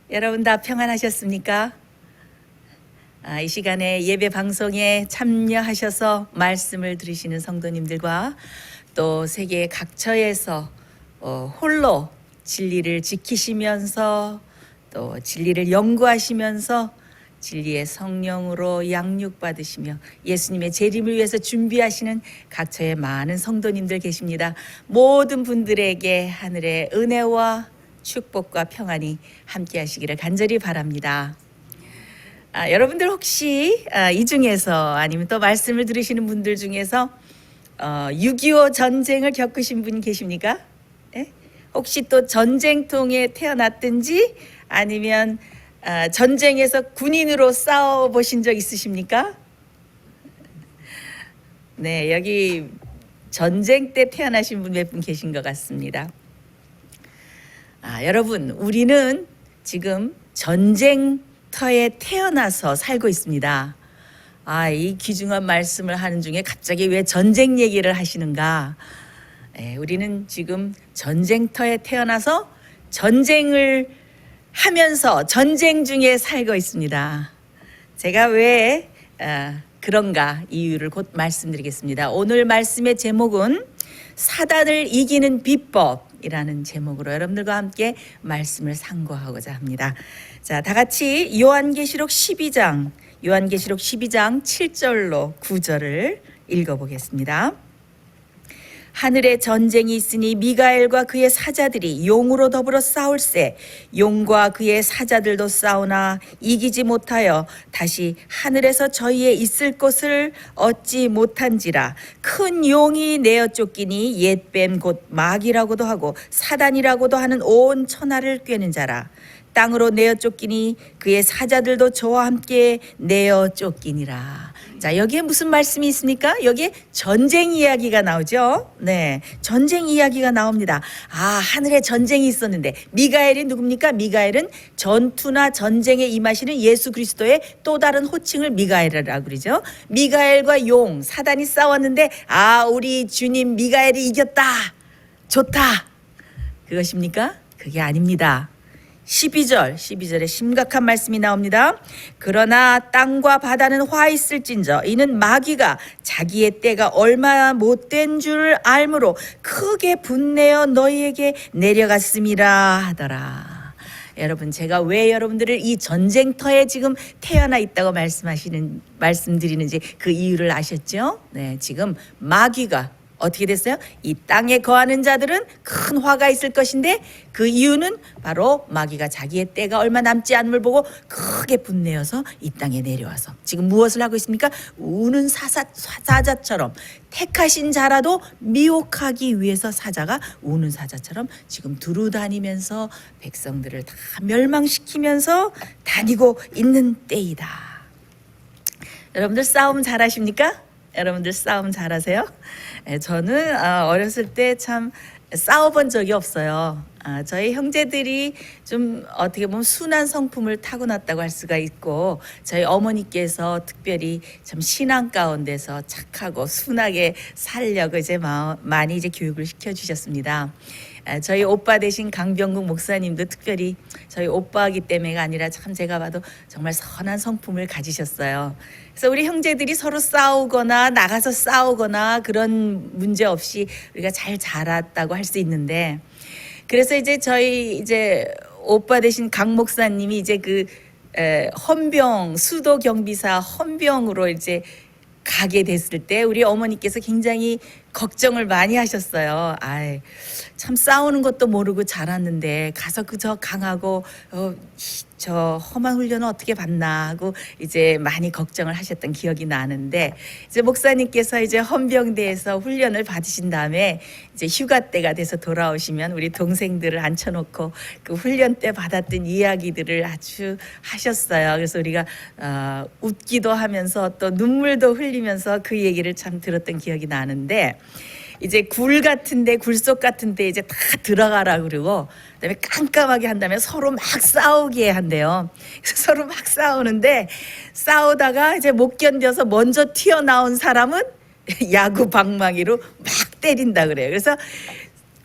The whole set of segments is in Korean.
여러분 다 평안하셨습니까? 이 시간에 예배 방송에 참여하셔서 말씀을 들으시는 성도님들과 또 세계 각처에서 홀로 진리를 지키시면서 또 진리를 연구하시면서 진리의 성령으로 양육받으시며 예수님의 재림을 위해서 준비하시는 각처의 많은 성도님들 계십니다. 모든 분들에게 하늘의 은혜와 축복과 평안이 함께 하시기를 간절히 바랍니다. 여러분들 혹시 이 중에서 아니면 또 말씀을 들으시는 분들 중에서 6.25 전쟁을 겪으신 분 계십니까? 예? 혹시 또 전쟁통에 태어났든지 아니면 전쟁에서 군인으로 싸워보신 적 있으십니까? 네, 여기 전쟁 때 태어나신 분 몇 분 계신 것 같습니다. 여러분, 우리는 지금 전쟁터에 태어나서 살고 있습니다. 이 귀중한 말씀을 하는 중에 갑자기 왜 전쟁 얘기를 하시는가? 우리는 지금 전쟁터에 태어나서 전쟁을 하면서 전쟁 중에 살고 있습니다. 제가 왜 그런가 이유를 곧 말씀드리겠습니다. 오늘 말씀의 제목은 사단을 이기는 비법이라는 제목으로 여러분들과 함께 말씀을 상고하고자 합니다. 자, 다 같이 요한계시록 12장 7절로 9절을 읽어보겠습니다. 하늘에 전쟁이 있으니 미가엘과 그의 사자들이 용으로 더불어 싸울세. 용과 그의 사자들도 싸우나 이기지 못하여 다시 하늘에서 저희의 있을 곳을 얻지 못한지라. 큰 용이 내어 쫓기니 옛뱀 곧 마귀라고도 하고 사단이라고도 하는 온 천하를 꿰는 자라. 땅으로 내어 쫓기니 그의 사자들도 저와 함께 내어 쫓기니라. 자, 여기에 무슨 말씀이 있습니까? 여기에 전쟁 이야기가 나오죠. 네, 전쟁 이야기가 나옵니다. 하늘에 전쟁이 있었는데 미가엘이 누굽니까? 미가엘은 전투나 전쟁에 임하시는 예수 그리스도의 또 다른 호칭을 미가엘이라고 그러죠. 미가엘과 용, 사단이 싸웠는데 우리 주님 미가엘이 이겼다. 좋다. 그것입니까? 그게 아닙니다. 12절에 심각한 말씀이 나옵니다. 그러나 땅과 바다는 화 있을진저 이는 마귀가 자기의 때가 얼마 못된 줄 알므로 크게 분내어 너희에게 내려갔음이라 하더라. 여러분, 제가 왜 여러분들을 이 전쟁터에 지금 태어나 있다고 말씀드리는지 그 이유를 아셨죠? 네, 지금 마귀가 어떻게 됐어요? 이 땅에 거하는 자들은 큰 화가 있을 것인데 그 이유는 바로 마귀가 자기의 때가 얼마 남지 않음을 보고 크게 분내어서 이 땅에 내려와서 지금 무엇을 하고 있습니까? 우는 사자처럼 택하신 자라도 미혹하기 위해서 사자가 우는 사자처럼 지금 두루다니면서 백성들을 다 멸망시키면서 다니고 있는 때이다. 여러분들 싸움 잘하십니까? 여러분들 싸움 잘하세요? 저는 어렸을 때 참 싸워본 적이 없어요. 저희 형제들이 좀 어떻게 보면 순한 성품을 타고났다고 할 수가 있고 저희 어머니께서 특별히 참 신앙 가운데서 착하고 순하게 살려고 이제 많이 이제 교육을 시켜주셨습니다. 저희 오빠 되신 강병국 목사님도 특별히 저희 오빠이기 때문에가 아니라 참 제가 봐도 정말 선한 성품을 가지셨어요. 그래서 우리 형제들이 서로 싸우거나 나가서 싸우거나 그런 문제 없이 우리가 잘 자랐다고 할 수 있는데 그래서 이제 저희 이제 오빠 되신 강 목사님이 이제 헌병 수도 경비사 헌병으로 이제 가게 됐을 때 우리 어머니께서 굉장히 걱정을 많이 하셨어요. 참 싸우는 것도 모르고 자랐는데 가서 저 강하고 저 험한 훈련은 어떻게 받나 하고 이제 많이 걱정을 하셨던 기억이 나는데 이제 목사님께서 이제 헌병대에서 훈련을 받으신 다음에 이제 휴가 때가 돼서 돌아오시면 우리 동생들을 앉혀놓고 그 훈련 때 받았던 이야기들을 아주 하셨어요. 그래서 우리가 웃기도 하면서 또 눈물도 흘리면서 그 얘기를 참 들었던 기억이 나는데 이제 굴속 같은데 이제 다 들어가라 그러고 그다음에 깜깜하게 한 다음에 서로 막 싸우게 한대요. 그래서 서로 막 싸우는데 싸우다가 이제 못 견뎌서 먼저 튀어나온 사람은 야구 방망이로 막 때린다 그래요. 그래서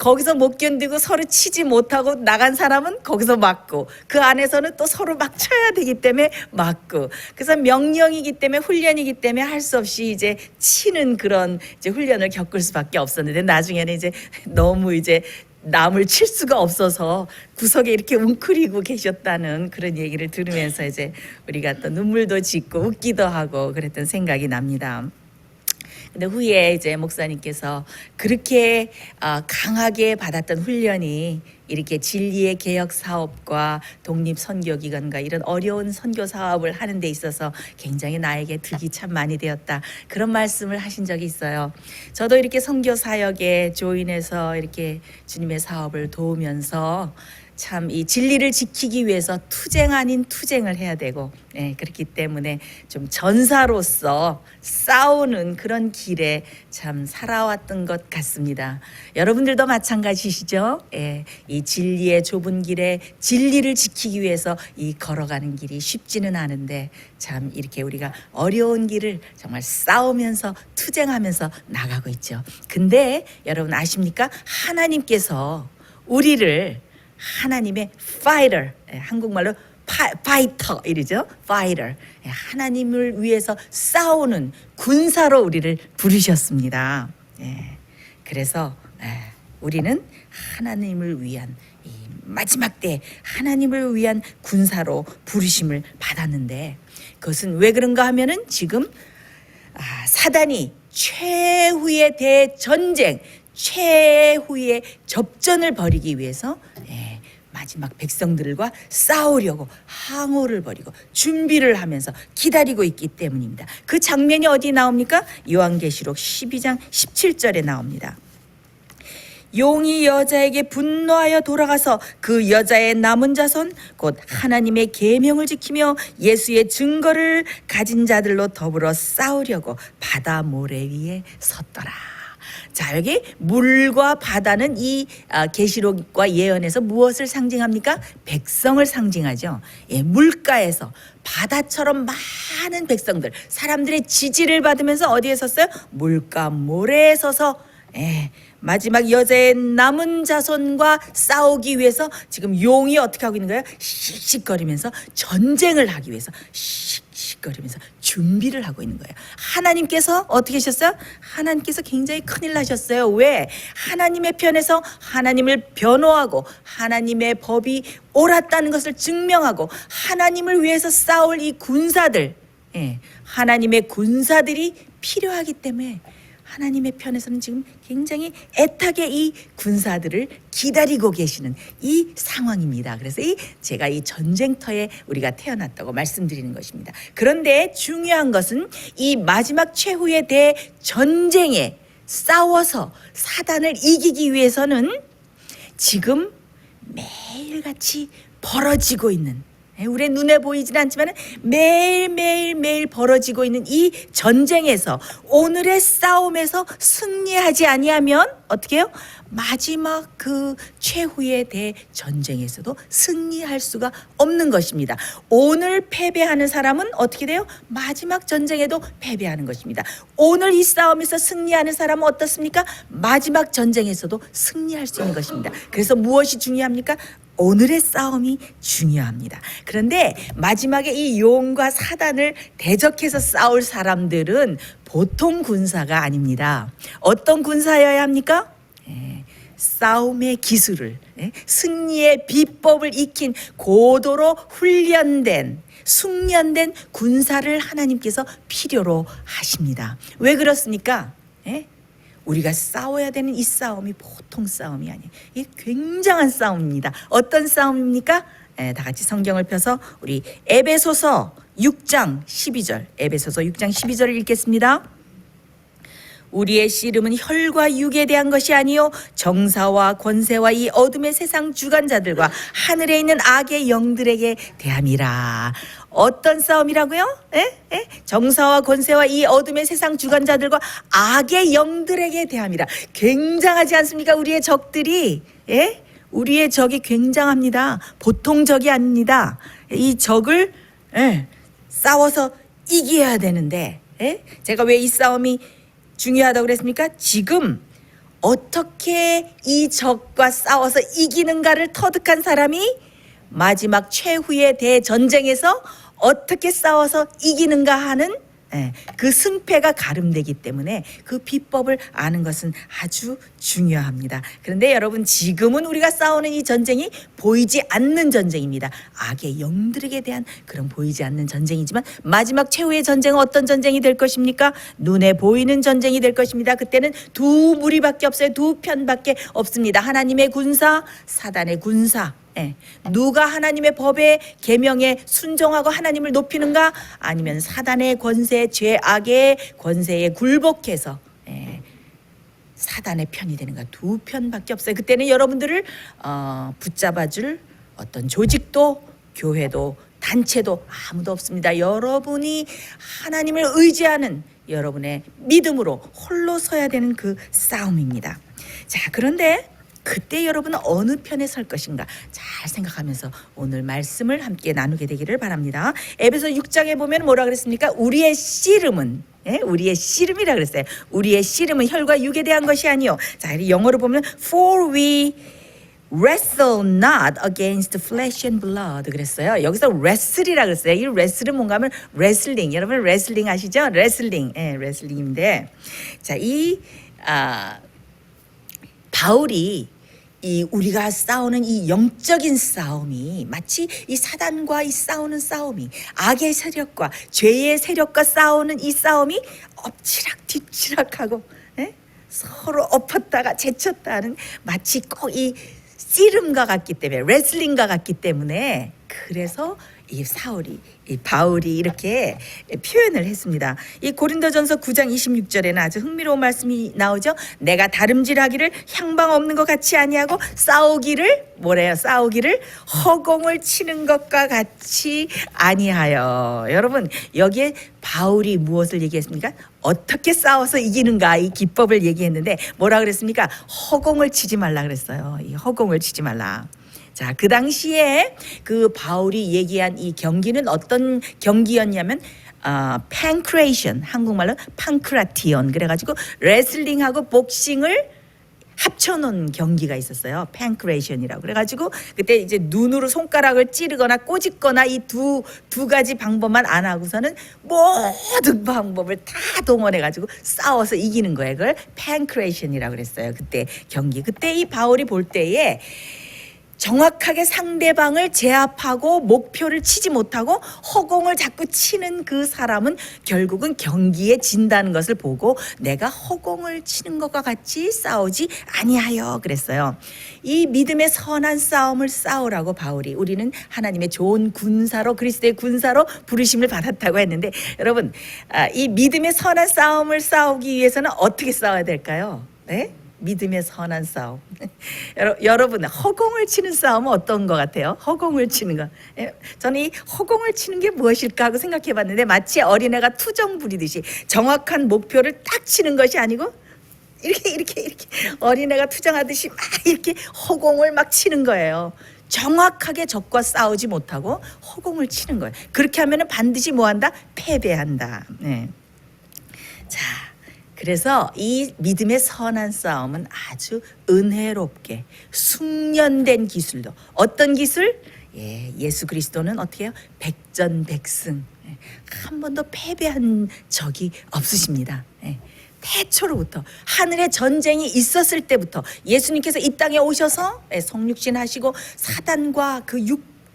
거기서 못 견디고 서로 치지 못하고 나간 사람은 거기서 맞고 그 안에서는 또 서로 막 쳐야 되기 때문에 맞고 그래서 명령이기 때문에 훈련이기 때문에 할 수 없이 이제 치는 그런 이제 훈련을 겪을 수밖에 없었는데 나중에는 이제 너무 이제 남을 칠 수가 없어서 구석에 이렇게 웅크리고 계셨다는 그런 얘기를 들으면서 이제 우리가 또 눈물도 짓고 웃기도 하고 그랬던 생각이 납니다. 근데 후에 이제 목사님께서 그렇게 강하게 받았던 훈련이 이렇게 진리의 개혁 사업과 독립 선교 기관과 이런 어려운 선교 사업을 하는 데 있어서 굉장히 나에게 득이 참 많이 되었다. 그런 말씀을 하신 적이 있어요. 저도 이렇게 선교 사역에 조인해서 이렇게 주님의 사업을 도우면서 참 이 진리를 지키기 위해서 투쟁 아닌 투쟁을 해야 되고 그렇기 때문에 좀 전사로서 싸우는 그런 길에 참 살아왔던 것 같습니다. 여러분들도 마찬가지시죠? 이 진리의 좁은 길에 진리를 지키기 위해서 이 걸어가는 길이 쉽지는 않은데 참 이렇게 우리가 어려운 길을 정말 싸우면서 투쟁하면서 나가고 있죠. 근데 여러분 아십니까? 하나님께서 우리를 하나님의 fighter, 한국말로 파이터 이러죠. fighter, 하나님을 위해서 싸우는 군사로 우리를 부르셨습니다. 그래서 우리는 하나님을 위한 이 마지막 때 하나님을 위한 군사로 부르심을 받았는데 그것은 왜 그런가 하면은 지금 사단이 최후의 대전쟁, 최후의 접전을 벌이기 위해서 마지막 백성들과 싸우려고 항호를 벌이고 준비를 하면서 기다리고 있기 때문입니다. 그 장면이 어디 나옵니까? 요한계시록 12장 17절에 나옵니다. 용이 여자에게 분노하여 돌아가서 그 여자의 남은 자손 곧 하나님의 계명을 지키며 예수의 증거를 가진 자들로 더불어 싸우려고 바다 모래 위에 섰더라. 자, 여기 물과 바다는 이 계시록과 예언에서 무엇을 상징합니까? 백성을 상징하죠. 물가에서 바다처럼 많은 백성들, 사람들의 지지를 받으면서 어디에 섰어요? 물가 모래에 서서 마지막 여자의 남은 자손과 싸우기 위해서 지금 용이 어떻게 하고 있는 거예요? 씩씩거리면서 전쟁을 하기 위해서 씩씩거리면서 준비를 하고 있는 거예요. 하나님께서 어떻게 하셨어요? 하나님께서 굉장히 큰일 나셨어요. 왜? 하나님의 편에서 하나님을 변호하고 하나님의 법이 옳았다는 것을 증명하고 하나님을 위해서 싸울 이 군사들, 하나님의 군사들이 필요하기 때문에 하나님의 편에서는 지금 굉장히 애타게 이 군사들을 기다리고 계시는 이 상황입니다. 그래서 제가 이 전쟁터에 우리가 태어났다고 말씀드리는 것입니다. 그런데 중요한 것은 이 마지막 최후의 대전쟁에 싸워서 사단을 이기기 위해서는 지금 매일같이 벌어지고 있는 우리의 눈에 보이진 않지만 매일 벌어지고 있는 이 전쟁에서 오늘의 싸움에서 승리하지 아니하면 어떻게 해요? 마지막 그 최후의 대전쟁에서도 승리할 수가 없는 것입니다. 오늘 패배하는 사람은 어떻게 돼요? 마지막 전쟁에도 패배하는 것입니다. 오늘 이 싸움에서 승리하는 사람은 어떻습니까? 마지막 전쟁에서도 승리할 수 있는 것입니다. 그래서 무엇이 중요합니까? 오늘의 싸움이 중요합니다. 그런데 마지막에 이 용과 사단을 대적해서 싸울 사람들은 보통 군사가 아닙니다. 어떤 군사여야 합니까? 싸움의 기술을, 승리의 비법을 익힌 고도로 훈련된 숙련된 군사를 하나님께서 필요로 하십니다. 왜 그렇습니까? 우리가 싸워야 되는 이 싸움이 보통 싸움이 아니에요. 이 굉장한 싸움입니다. 어떤 싸움입니까? 다 같이 성경을 펴서 우리 에베소서 6장 12절, 에베소서 6장 12절을 읽겠습니다. 우리의 씨름은 혈과 육에 대한 것이 아니요 정사와 권세와 이 어둠의 세상 주관자들과 하늘에 있는 악의 영들에게 대함이라. 어떤 싸움이라고요? 정사와 권세와 이 어둠의 세상 주관자들과 악의 영들에게 대함이라. 굉장하지 않습니까? 우리의 적들이 우리의 적이 굉장합니다. 보통 적이 아닙니다. 이 적을 싸워서 이겨야 되는데 제가 왜 이 싸움이 중요하다고 그랬습니까? 지금 어떻게 이 적과 싸워서 이기는가를 터득한 사람이 마지막 최후의 대전쟁에서 어떻게 싸워서 이기는가 하는 그 승패가 가름되기 때문에 그 비법을 아는 것은 아주 중요합니다. 그런데 여러분, 지금은 우리가 싸우는 이 전쟁이 보이지 않는 전쟁입니다. 악의 영들에게 대한 그런 보이지 않는 전쟁이지만 마지막 최후의 전쟁은 어떤 전쟁이 될 것입니까? 눈에 보이는 전쟁이 될 것입니다. 그때는 두 무리밖에 없어요. 두 편밖에 없습니다. 하나님의 군사, 사단의 군사. 누가 하나님의 법에 계명에 순종하고 하나님을 높이는가? 아니면 사단의 권세, 죄악의 권세에 굴복해서 사단의 편이 되는가? 두 편밖에 없어요. 그때는 여러분들을 붙잡아줄 어떤 조직도, 교회도, 단체도 아무도 없습니다. 여러분이 하나님을 의지하는 여러분의 믿음으로 홀로 서야 되는 그 싸움입니다. 자, 그런데 그때 여러분은 어느 편에 설 것인가 잘 생각하면서 오늘 말씀을 함께 나누게 되기를 바랍니다. 에베소 6장에 보면 뭐라 그랬습니까? 우리의 씨름은 우리의 씨름이라 그랬어요. 우리의 씨름은 혈과 육에 대한 것이 아니요. 자, 영어로 보면 For we wrestle not against flesh and blood 그랬어요. 여기서 wrestle이라 그랬어요. 이 wrestle은 뭔가 하면 레슬링. 여러분 레슬링 아시죠? 레슬링. 레슬링인데, 자, 바울이 이 우리가 싸우는 이 영적인 싸움이 마치 이 사단과 이 싸우는 싸움이, 악의 세력과 죄의 세력과 싸우는 이 싸움이 엎치락 뒤치락하고 서로 엎었다가 제쳤다 하는 마치 꼭 이 씨름과 같기 때문에, 레슬링과 같기 때문에, 그래서 이 바울이 이렇게 표현을 했습니다. 이 고린도전서 9장 26절에는 아주 흥미로운 말씀이 나오죠. 내가 다름질하기를 향방 없는 것 같이 아니하고 싸우기를 허공을 치는 것과 같이 아니하여. 여러분, 여기에 바울이 무엇을 얘기했습니까? 어떻게 싸워서 이기는가, 이 기법을 얘기했는데 뭐라 그랬습니까? 허공을 치지 말라 그랬어요. 이 허공을 치지 말라. 자, 그 당시에 그 바울이 얘기한 이 경기는 어떤 경기였냐면 팬크레이션, 한국말로 판크라티온, 그래가지고 레슬링하고 복싱을 합쳐놓은 경기가 있었어요. 팬크레이션이라고. 그래가지고 그때 이제 눈으로 손가락을 찌르거나 꼬집거나 이 두 가지 방법만 안 하고서는 모든 방법을 다 동원해가지고 싸워서 이기는 거예요. 그걸 팬크레이션이라고 그랬어요. 그때 경기. 그때 이 바울이 볼 때에 정확하게 상대방을 제압하고 목표를 치지 못하고 허공을 자꾸 치는 그 사람은 결국은 경기에 진다는 것을 보고 내가 허공을 치는 것과 같이 싸우지 아니하여 그랬어요. 이 믿음의 선한 싸움을 싸우라고 바울이, 우리는 하나님의 좋은 군사로, 그리스도의 군사로 부르심을 받았다고 했는데, 여러분, 이 믿음의 선한 싸움을 싸우기 위해서는 어떻게 싸워야 될까요? 네? 믿음의 선한 싸움. 여러분, 허공을 치는 싸움은 어떤 것 같아요? 허공을 치는 거. 저는 이 허공을 치는 게 무엇일까 하고 생각해 봤는데, 마치 어린애가 투정 부리듯이 정확한 목표를 딱 치는 것이 아니고 이렇게 어린애가 투정하듯이 막 이렇게 허공을 막 치는 거예요. 정확하게 적과 싸우지 못하고 허공을 치는 거예요. 그렇게 하면 반드시 뭐한다? 패배한다. 자, 그래서 이 믿음의 선한 싸움은 아주 은혜롭게 숙련된 기술로, 어떤 기술? 예수 그리스도는 어떻게 해요? 백전백승. 한 번도 패배한 적이 없으십니다. 태초로부터, 하늘의 전쟁이 있었을 때부터 예수님께서 이 땅에 오셔서 성육신 하시고 사단과 그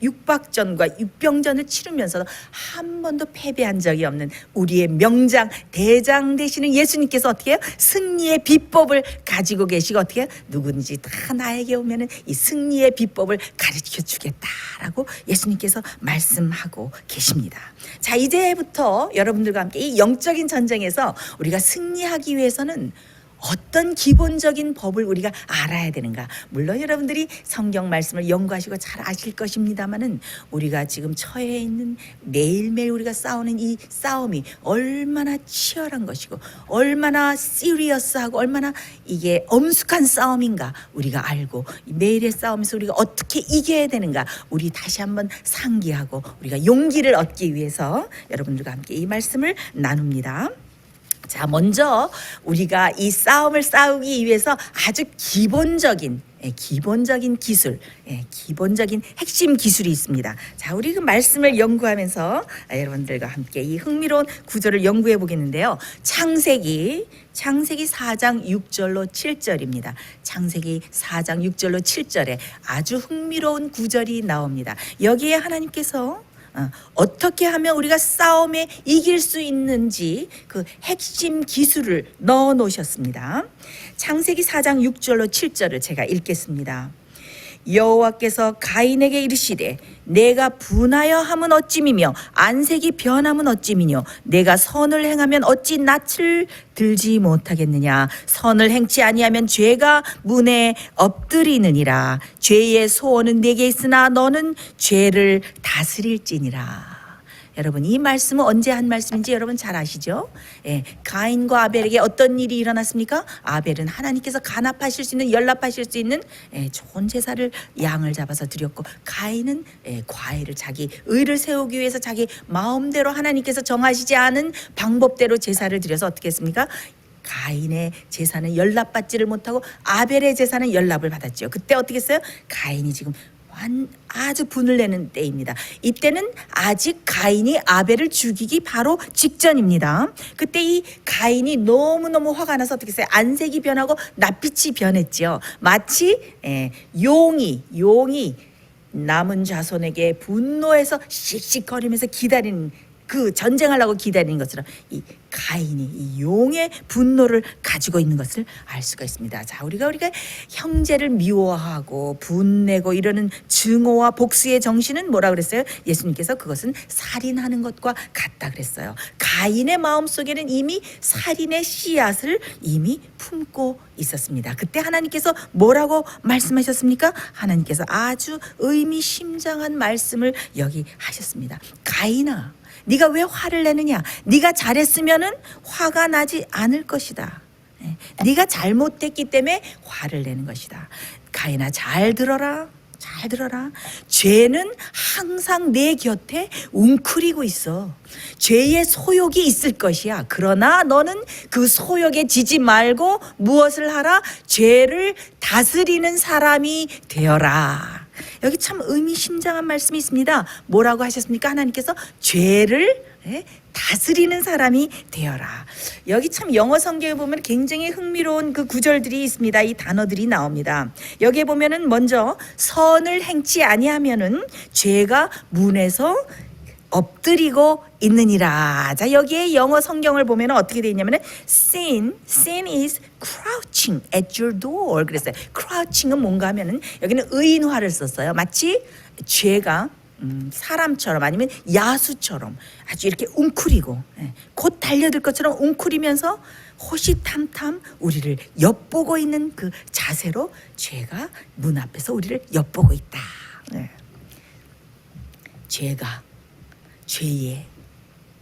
육박전과 육병전을 치르면서도 한 번도 패배한 적이 없는 우리의 명장 대장 되시는 예수님께서 어떻게 해요? 승리의 비법을 가지고 계시고 어떻게 해요? 누군지 다 나에게 오면은 이 승리의 비법을 가르쳐 주겠다라고 예수님께서 말씀하고 계십니다. 자, 이제부터 여러분들과 함께 이 영적인 전쟁에서 우리가 승리하기 위해서는 어떤 기본적인 법을 우리가 알아야 되는가. 물론 여러분들이 성경 말씀을 연구하시고 잘 아실 것입니다만은, 우리가 지금 처해 있는 매일매일 우리가 싸우는 이 싸움이 얼마나 치열한 것이고 얼마나 시리어스하고 얼마나 이게 엄숙한 싸움인가 우리가 알고, 매일의 싸움에서 우리가 어떻게 이겨야 되는가 우리 다시 한번 상기하고 우리가 용기를 얻기 위해서 여러분들과 함께 이 말씀을 나눕니다. 자, 먼저 우리가 이 싸움을 싸우기 위해서 아주 기본적인 기술, 기본적인 핵심 기술이 있습니다. 자, 우리 그 말씀을 연구하면서 여러분들과 함께 이 흥미로운 구절을 연구해 보겠는데요. 창세기 4장 6절로 7절입니다. 창세기 4장 6절로 7절에 아주 흥미로운 구절이 나옵니다. 여기에 하나님께서 어떻게 하면 우리가 싸움에 이길 수 있는지 그 핵심 기술을 넣어 놓으셨습니다. 창세기 4장 6절로 7절을 제가 읽겠습니다. 여호와께서 가인에게 이르시되 내가 분하여 함은 어찌미며 안색이 변함은 어찌미뇨 내가 선을 행하면 어찌 낯을 들지 못하겠느냐 선을 행치 아니하면 죄가 문에 엎드리느니라 죄의 소원은 내게 있으나 너는 죄를 다스릴지니라. 여러분, 이 말씀은 언제 한 말씀인지 여러분 잘 아시죠? 가인과 아벨에게 어떤 일이 일어났습니까? 아벨은 하나님께서 간합하실 수 있는, 연합하실 수 있는 좋은 제사를 양을 잡아서 드렸고, 가인은 과일을, 자기 의를 세우기 위해서 자기 마음대로 하나님께서 정하시지 않은 방법대로 제사를 드려서 어떻게 했습니까? 가인의 제사는 연락받지를 못하고 아벨의 제사는 연락을 받았죠. 그때 어떻게 했어요? 가인이 지금 아주 분을 내는 때입니다. 이때는 아직 가인이 아벨을 죽이기 바로 직전입니다. 그때 이 가인이 너무너무 화가 나서 어떻게 했어요? 안색이 변하고 낯빛이 변했죠. 마치 용이 남은 자손에게 분노해서 씩씩거리면서 기다리는, 그 전쟁하려고 기다리는 것처럼 이 가인이 이 용의 분노를 가지고 있는 것을 알 수가 있습니다. 자, 우리가 형제를 미워하고 분내고 이러는 증오와 복수의 정신은 뭐라 그랬어요? 예수님께서 그것은 살인하는 것과 같다 그랬어요. 가인의 마음속에는 이미 살인의 씨앗을 이미 품고 있었습니다. 그때 하나님께서 뭐라고 말씀하셨습니까? 하나님께서 아주 의미심장한 말씀을 여기 하셨습니다. 가인아, 네가 왜 화를 내느냐? 네가 잘했으면은 화가 나지 않을 것이다. 네가 잘못했기 때문에 화를 내는 것이다. 가인아, 잘 들어라. 잘 들어라. 죄는 항상 내 곁에 웅크리고 있어. 죄의 소욕이 있을 것이야. 그러나 너는 그 소욕에 지지 말고 무엇을 하라? 죄를 다스리는 사람이 되어라. 여기 참 의미심장한 말씀이 있습니다. 뭐라고 하셨습니까? 하나님께서 죄를 다스리는 사람이 되어라. 여기 참 영어 성경에 보면 굉장히 흥미로운 그 구절들이 있습니다. 이 단어들이 나옵니다. 여기에 보면은 먼저 선을 행치 아니하면은 죄가 문에서 엎드리고 있느니라. 자, 여기에 영어 성경을 보면 어떻게 되어 있냐면은 sin is crouching at your door. 그랬어요. crouching은 뭔가 하면은 여기는 의인화를 썼어요. 마치 죄가 사람처럼 아니면 야수처럼 아주 이렇게 웅크리고 곧 달려들 것처럼 웅크리면서 호시탐탐 우리를 엿보고 있는 그 자세로 죄가 문 앞에서 우리를 엿보고 있다. 죄의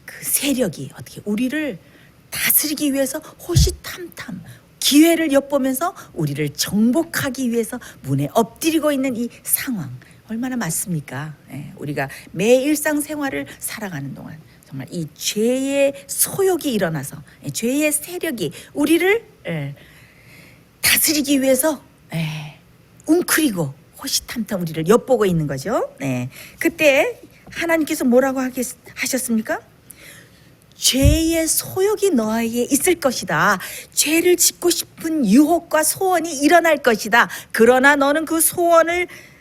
그 세력이 어떻게 우리를 다스리기 위해서 호시탐탐 기회를 엿보면서 우리를 정복하기 위해서 문에 엎드리고 있는 이 상황, 얼마나 맞습니까? 우리가 매 일상생활을 살아가는 동안 정말 이 죄의 소욕이 일어나서 죄의 세력이 우리를 다스리기 위해서 웅크리고 호시탐탐 우리를 엿보고 있는 거죠. 그때 하나님께서 뭐라고 하셨습니까? 죄의 소욕이 너에게 있을 것이다. 죄를 짓고 싶은 유혹과 소원이 일어날 것이다. 그러나 너는 그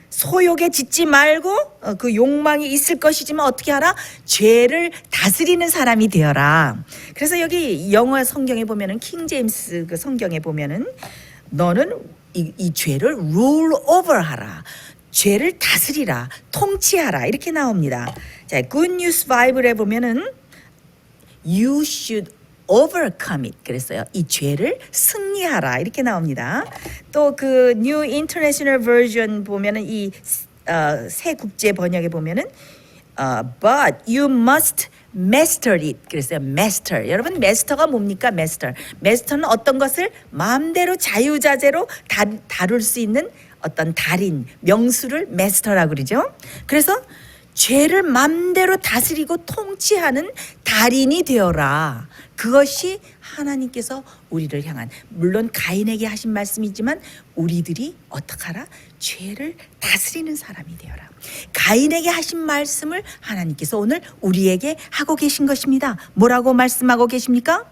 소욕에 짓지 말고 그 욕망이 있을 것이지만 어떻게 하라? 죄를 다스리는 사람이 되어라. 그래서 여기 영어 성경에 보면은 킹 제임스 그 성경에 보면은 너는 이 죄를 rule over 하라. 죄를 다스리라, 통치하라 이렇게 나옵니다. 자, Good News Bible에 보면은 You should overcome it 그랬어요. 이 죄를 승리하라 이렇게 나옵니다. 또 그 New International Version 보면은 이 새 국제 번역에 보면은 But you must master it 그랬어요. master. 여러분 master가 뭡니까? master는 어떤 것을 마음대로 자유자재로 다룰 수 있는 어떤 달인, 명수를 마스터라고 그러죠. 그래서 죄를 맘대로 다스리고 통치하는 달인이 되어라. 그것이 하나님께서 우리를 향한, 물론 가인에게 하신 말씀이지만 우리들이 어떻게 하라? 죄를 다스리는 사람이 되어라. 가인에게 하신 말씀을 하나님께서 오늘 우리에게 하고 계신 것입니다. 뭐라고 말씀하고 계십니까?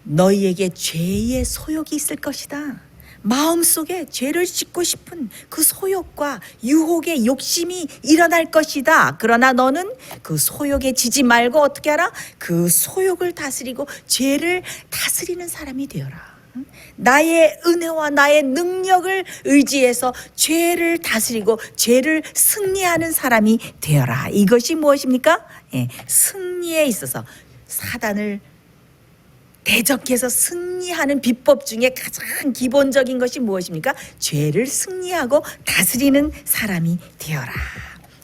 너희에게 죄의 소욕이 있을 것이다. 마음속에 죄를 짓고 싶은 그 소욕과 유혹의 욕심이 일어날 것이다. 그러나 너는 그 소욕에 지지 말고 어떻게 하라? 그 소욕을 다스리고 죄를 다스리는 사람이 되어라. 나의 은혜와 나의 능력을 의지해서 죄를 다스리고 죄를 승리하는 사람이 되어라. 이것이 무엇입니까? 승리에 있어서 사단을 대적해서 승리하는 비법 중에 가장 기본적인 것이 무엇입니까? 죄를 승리하고 다스리는 사람이 되어라.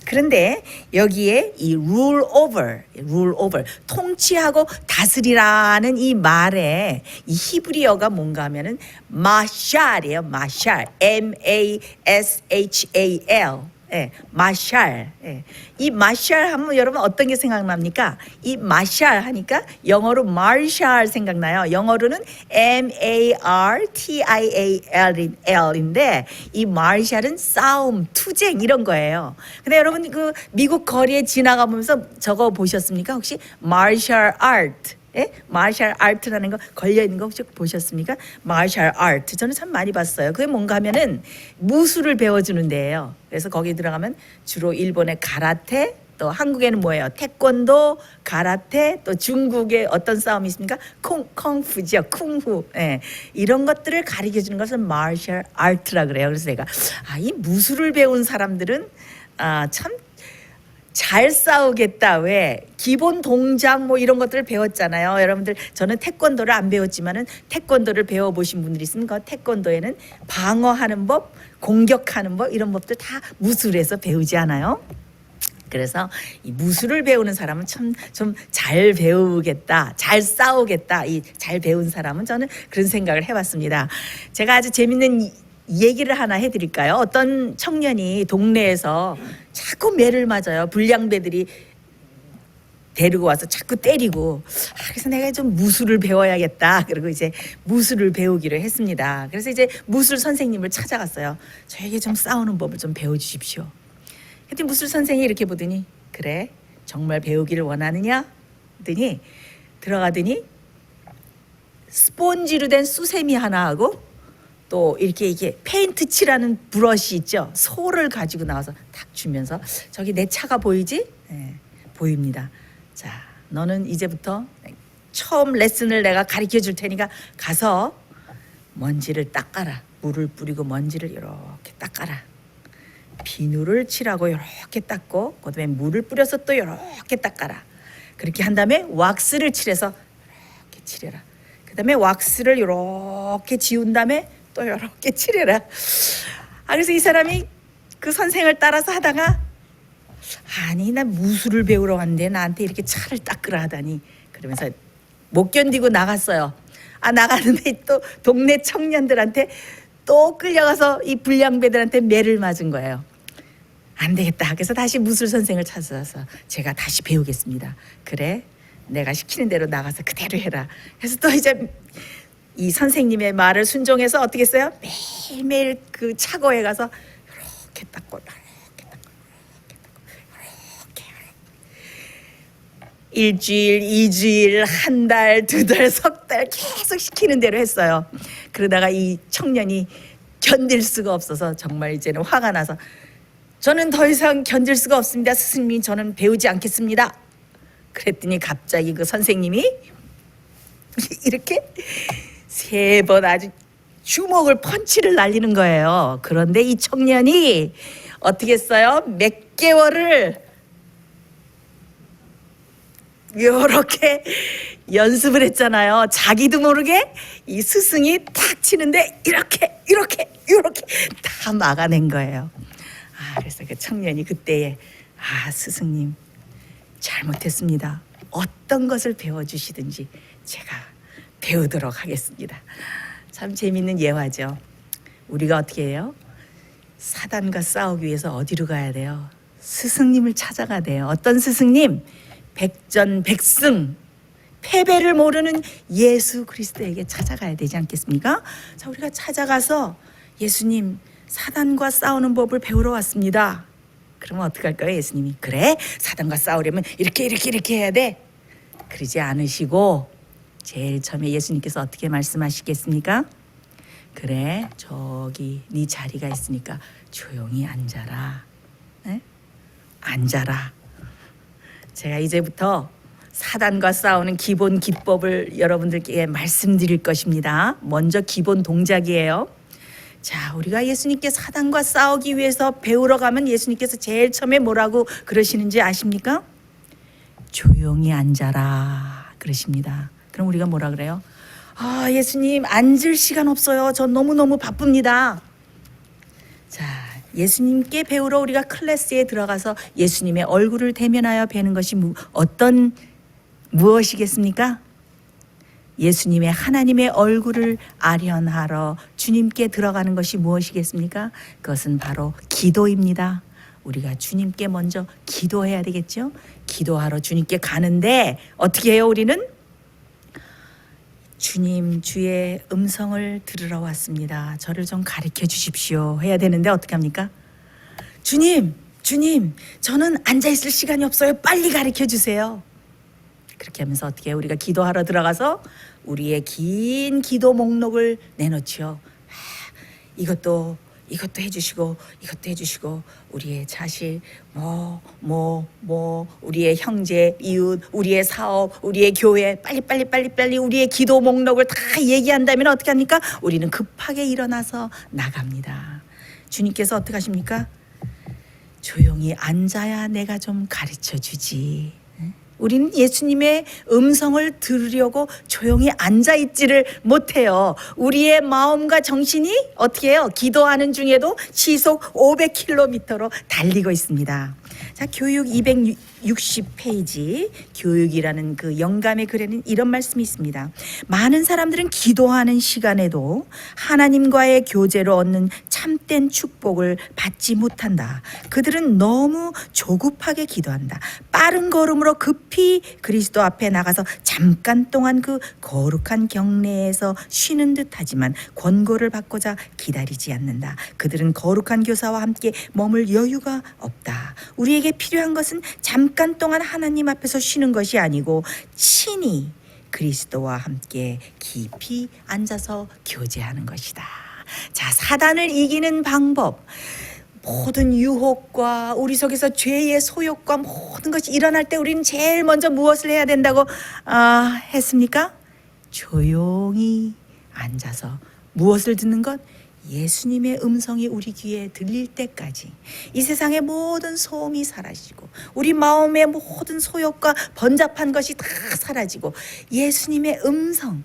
그런데 여기에 이 rule over, 통치하고 다스리라는 이 말에 이 히브리어가 뭔가 하면은 마샬이에요. 마샬, M-A-S-H-A-L. 마샬. 이 마샬 하면 여러분 어떤 게 생각납니까? 이 마샬 하니까 영어로 마샬 생각나요. 영어로는 M-A-R-T-I-A-L인데 이 마샬은 싸움, 투쟁 이런 거예요. 근데 여러분 그 미국 거리에 지나가면서 저거 보셨습니까? 혹시 마셜 아트? 마셜 아트라는 거 걸려있는 거 혹시 보셨습니까? 마셜 아트 저는 참 많이 봤어요. 그게 뭔가 하면은 무술을 배워주는 데예요. 그래서 거기 들어가면 주로 일본의 가라테, 또 한국에는 뭐예요? 태권도, 가라테, 또 중국의 어떤 싸움이 있습니까? 쿵푸죠, 쿵푸. 이런 것들을 가르쳐주는 것을 마셜 아트라 그래요. 그래서 내가 이 무술을 배운 사람들은 참 잘 싸우겠다. 왜? 기본 동작 뭐 이런 것들을 배웠잖아요. 여러분들 저는 태권도를 안 배웠지만은 태권도를 배워보신 분들이 있으면 그 태권도에는 방어하는 법, 공격하는 법 이런 법들 다 무술에서 배우지 않아요? 그래서 이 무술을 배우는 사람은 참 좀 잘 배우겠다, 잘 싸우겠다. 이 잘 배운 사람은 저는 그런 생각을 해봤습니다. 제가 아주 재밌는 얘기를 하나 해드릴까요? 어떤 청년이 동네에서 자꾸 매를 맞아요. 불량배들이 데리고 와서 자꾸 때리고. 그래서 내가 좀 무술을 배워야겠다. 그리고 이제 무술을 배우기로 했습니다. 그래서 이제 무술 선생님을 찾아갔어요. 저에게 좀 싸우는 법을 좀 배워주십시오. 그랬더니 무술 선생이 이렇게 보더니 그래 정말 배우기를 원하느냐? 그랬더니 들어가더니 스폰지로 된 수세미 하나 하고 또 이렇게 페인트 칠하는 브러쉬 있죠. 소를 가지고 나와서 탁 주면서 저기 내 차가 보이지? 보입니다. 자, 너는 이제부터 처음 레슨을 내가 가르쳐 줄 테니까 가서 먼지를 닦아라. 물을 뿌리고 먼지를 이렇게 닦아라. 비누를 칠하고 이렇게 닦고 그다음에 물을 뿌려서 또 이렇게 닦아라. 그렇게 한 다음에 왁스를 칠해서 이렇게 칠해라. 그다음에 왁스를 이렇게 지운 다음에 또 이렇게 칠해라. 그래서 이 사람이 그 선생을 따라서 하다가 아니 나 무술을 배우러 왔는데 나한테 이렇게 차를 닦으라 하다니 그러면서 못 견디고 나갔어요. 나가는데 또 동네 청년들한테 또 끌려가서 이 불량배들한테 매를 맞은 거예요. 안 되겠다. 그래서 다시 무술 선생을 찾아서 제가 다시 배우겠습니다. 그래 내가 시키는 대로 나가서 그대로 해라. 그래서 또 이제 이 선생님의 말을 순종해서 어떻게 했어요? 매일매일 그 차고에 가서 이렇게 닦고 이렇게 닦고 이렇게 일주일, 2주일, 한 달, 2달, 석 달 계속 시키는 대로 했어요. 그러다가 이 청년이 견딜 수가 없어서 정말 이제는 화가 나서 저는 더 이상 견딜 수가 없습니다. 스승님 저는 배우지 않겠습니다. 그랬더니 갑자기 그 선생님이 이렇게 3번 아주 주먹을 펀치를 날리는 거예요. 그런데 이 청년이 어떻게 했어요? 몇 개월을 이렇게 연습을 했잖아요. 자기도 모르게 이 스승이 탁 치는데 이렇게 다 막아낸 거예요. 그래서 그 청년이 그때에 스승님 잘못했습니다. 어떤 것을 배워주시든지 제가 배우도록 하겠습니다. 참 재밌는 예화죠. 우리가 어떻게 해요? 사단과 싸우기 위해서 어디로 가야 돼요? 스승님을 찾아가야 돼요. 어떤 스승님? 백전백승, 패배를 모르는 예수 그리스도에게 찾아가야 되지 않겠습니까? 자, 우리가 찾아가서 예수님, 사단과 싸우는 법을 배우러 왔습니다. 그러면 어떻게 할까요? 예수님이 그래? 사단과 싸우려면 이렇게 해야 돼. 그러지 않으시고 제일 처음에 예수님께서 어떻게 말씀하시겠습니까? 그래, 저기 네 자리가 있으니까 조용히 앉아라. 네? 앉아라. 제가 이제부터 사단과 싸우는 기본 기법을 여러분들께 말씀드릴 것입니다. 먼저 기본 동작이에요. 자, 우리가 예수님께 사단과 싸우기 위해서 배우러 가면 예수님께서 제일 처음에 뭐라고 그러시는지 아십니까? 조용히 앉아라 그러십니다. 그럼 우리가 뭐라 그래요? 아, 예수님 앉을 시간 없어요. 전 너무너무 바쁩니다. 자, 예수님께 배우러 우리가 클래스에 들어가서 예수님의 얼굴을 대면하여 뵈는 것이 무엇이겠습니까? 예수님의 하나님의 얼굴을 아련하러 주님께 들어가는 것이 무엇이겠습니까? 그것은 바로 기도입니다. 우리가 주님께 먼저 기도해야 되겠죠? 기도하러 주님께 가는데 어떻게 해요? 우리는 주님, 주의 음성을 들으러 왔습니다. 저를 좀 가르쳐 주십시오 해야 되는데 어떻게 합니까? 주님, 저는 앉아있을 시간이 없어요. 빨리 가르쳐 주세요. 그렇게 하면서 어떻게 해요? 우리가 기도하러 들어가서 우리의 긴 기도 목록을 내놓죠. 이것도 해주시고 이것도 해주시고 우리의 자식 우리의 형제 이웃 우리의 사업 우리의 교회 빨리 우리의 기도 목록을 다 얘기한다면 어떻게 합니까? 우리는 급하게 일어나서 나갑니다. 주님께서 어떻게 하십니까? 조용히 앉아야 내가 좀 가르쳐 주지. 우리는 예수님의 음성을 들으려고 조용히 앉아있지를 못해요. 우리의 마음과 정신이 어떻게 해요? 기도하는 중에도 시속 500km로 달리고 있습니다. 자, 교육 260페이지 교육이라는 그 영감의 글에는 이런 말씀이 있습니다. 많은 사람들은 기도하는 시간에도 하나님과의 교제로 얻는 참된 축복을 받지 못한다. 그들은 너무 조급하게 기도한다. 빠른 걸음으로 급히 그리스도 앞에 나가서 잠깐 동안 그 거룩한 경내에서 쉬는 듯하지만 권고를 받고자 기다리지 않는다. 그들은 거룩한 교사와 함께 머물 여유가 없다. 우리에게 필요한 것은 잠깐 동안 하나님 앞에서 쉬는 것이 아니고 친히 그리스도와 함께 깊이 앉아서 교제하는 것이다. 자, 사단을 이기는 방법, 모든 유혹과 우리 속에서 죄의 소욕과 모든 것이 일어날 때 우리는 제일 먼저 무엇을 해야 된다고 했습니까? 조용히 앉아서 무엇을 듣는 것? 예수님의 음성이 우리 귀에 들릴 때까지 이 세상의 모든 소음이 사라지고 우리 마음의 모든 소욕과 번잡한 것이 다 사라지고 예수님의 음성,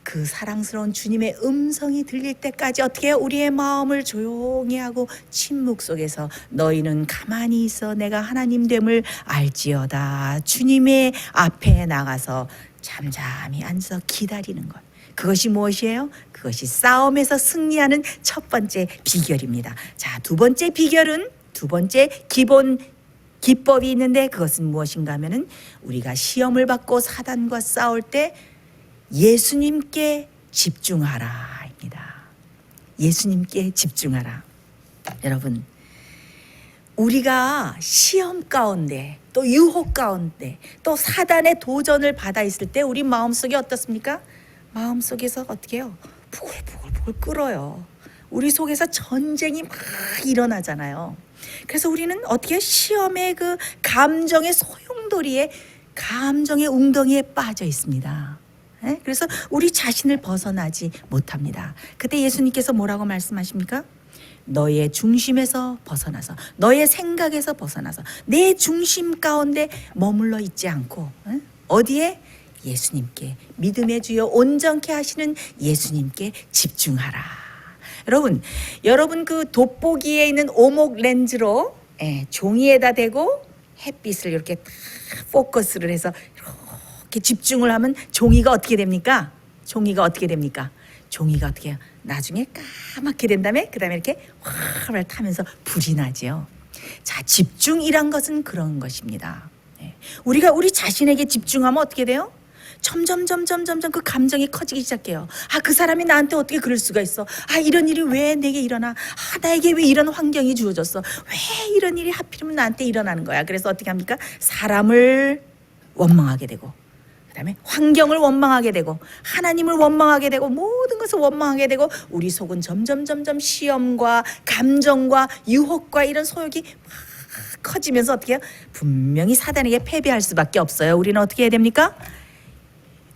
그 사랑스러운 주님의 음성이 들릴 때까지 어떻게 해요? 우리의 마음을 조용히 하고 침묵 속에서 너희는 가만히 있어 내가 하나님 됨을 알지어다. 주님의 앞에 나가서 잠잠히 앉아서 기다리는 것. 그것이 무엇이에요? 그것이 싸움에서 승리하는 첫 번째 비결입니다. 자, 두 번째 비결은 두 번째 기본 기법이 있는데 그것은 무엇인가 하면은 우리가 시험을 받고 사단과 싸울 때 예수님께 집중하라입니다. 예수님께 집중하라. 여러분, 우리가 시험 가운데 또 유혹 가운데 또 사단의 도전을 받아 있을 때 우리 마음속에 어떻습니까? 마음속에서 어떻게 해요? 부글부글 끓어요. 우리 속에서 전쟁이 막 일어나잖아요. 그래서 우리는 어떻게 시험의 그 감정의 소용돌이에 감정의 웅덩이에 빠져 있습니다. 그래서 우리 자신을 벗어나지 못합니다. 그때 예수님께서 뭐라고 말씀하십니까? 너의 중심에서 벗어나서 너의 생각에서 벗어나서 내 중심 가운데 머물러 있지 않고 어디에? 예수님께, 믿음의 주여 온전케 하시는 예수님께 집중하라. 여러분 그 돋보기에 있는 오목 렌즈로 종이에다 대고 햇빛을 이렇게 딱 포커스를 해서 이렇게 집중을 하면 종이가 어떻게 됩니까? 종이가 어떻게 해요? 나중에 까맣게 된 다음에 그 다음에 이렇게 활활 타면서 불이 나지요. 자, 집중이란 것은 그런 것입니다. 우리가 우리 자신에게 집중하면 어떻게 돼요? 점점 그 감정이 커지기 시작해요. 아, 그 사람이 나한테 어떻게 그럴 수가 있어? 아, 이런 일이 왜 내게 일어나? 아, 나에게 왜 이런 환경이 주어졌어? 왜 이런 일이 하필이면 나한테 일어나는 거야? 그래서 어떻게 합니까? 사람을 원망하게 되고, 그다음에 환경을 원망하게 되고, 하나님을 원망하게 되고, 모든 것을 원망하게 되고, 우리 속은 점점 시험과 감정과 유혹과 이런 소욕이 막 커지면서 어떻게 해요? 분명히 사단에게 패배할 수밖에 없어요. 우리는 어떻게 해야 됩니까?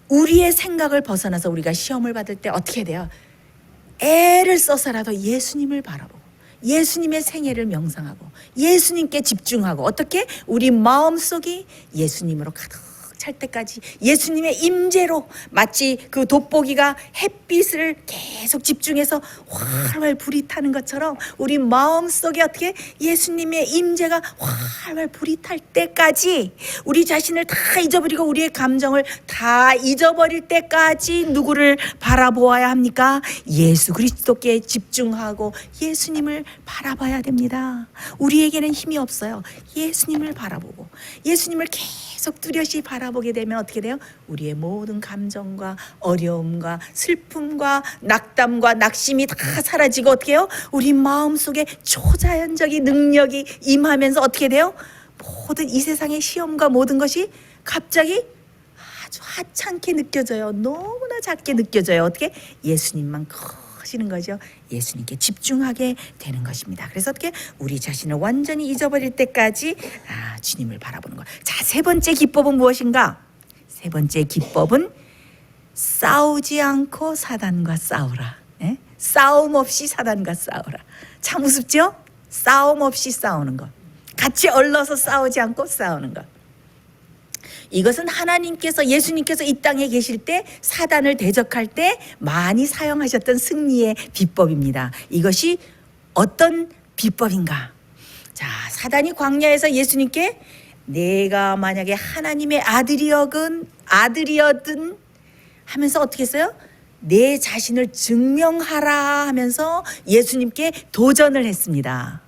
우리의 생각을 벗어나서 우리가 시험을 받을 때 어떻게 해야 돼요? 애를 써서라도 예수님을 바라보고 예수님의 생애를 명상하고 예수님께 집중하고, 어떻게? 우리 마음속이 예수님으로 가득 찰 때까지 예수님의 임재로, 마치 그 돋보기가 햇빛을 계속 집중해서 활활 불이 타는 것처럼 우리 마음속에 어떻게 예수님의 임재가 활활 불이 탈 때까지, 우리 자신을 다 잊어버리고 우리의 감정을 다 잊어버릴 때까지 누구를 바라보아야 합니까? 예수 그리스도께 집중하고 예수님을 바라봐야 됩니다. 우리에게는 힘이 없어요. 예수님을 바라보고 예수님을 계속 뚜렷이 바라보게 되면 어떻게 돼요? 우리의 모든 감정과 어려움과 슬픔과 낙담과 낙심이 다 사라지고 어떻게 해요? 우리 마음속에 초자연적인 능력이 임하면서 어떻게 돼요? 모든 이 세상의 시험과 모든 것이 갑자기 아주 하찮게 느껴져요. 너무나 작게 느껴져요. 어떻게? 예수님만 커지는 거죠. 예수님께 집중하게 되는 것입니다. 그래서 어떻게? 우리 자신을 완전히 잊어버릴 때까지 주님을 바라보는 것. 자, 세 번째 기법은 무엇인가? 세 번째 기법은 싸우지 않고 사단과 싸우라. 예? 싸움 없이 사단과 싸우라. 참 우습죠? 싸움 없이 싸우는 것. 같이 얼러서 싸우지 않고 싸우는 것. 이것은 하나님께서, 예수님께서 이 땅에 계실 때 사단을 대적할 때 많이 사용하셨던 승리의 비법입니다. 이것이 어떤 비법인가? 자, 사단이 광야에서 예수님께 내가 만약에 하나님의 아들이여든 하면서 어떻게 했어요? 내 자신을 증명하라 하면서 예수님께 도전을 했습니다.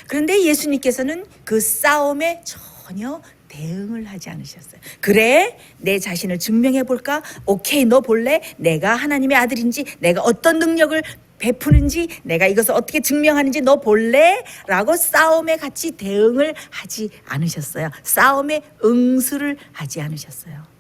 그런데 예수님께서는 그 싸움에 전혀 대응을 하지 않으셨어요. 그래, 내 자신을 증명해 볼까? 오케이, 너 볼래? 내가 하나님의 아들인지, 내가 어떤 능력을 베푸는지, 내가 이것을 어떻게 증명하는지 너 볼래? 라고 싸움에 같이 대응을 하지 않으셨어요. 싸움에 응수를 하지 않으셨어요.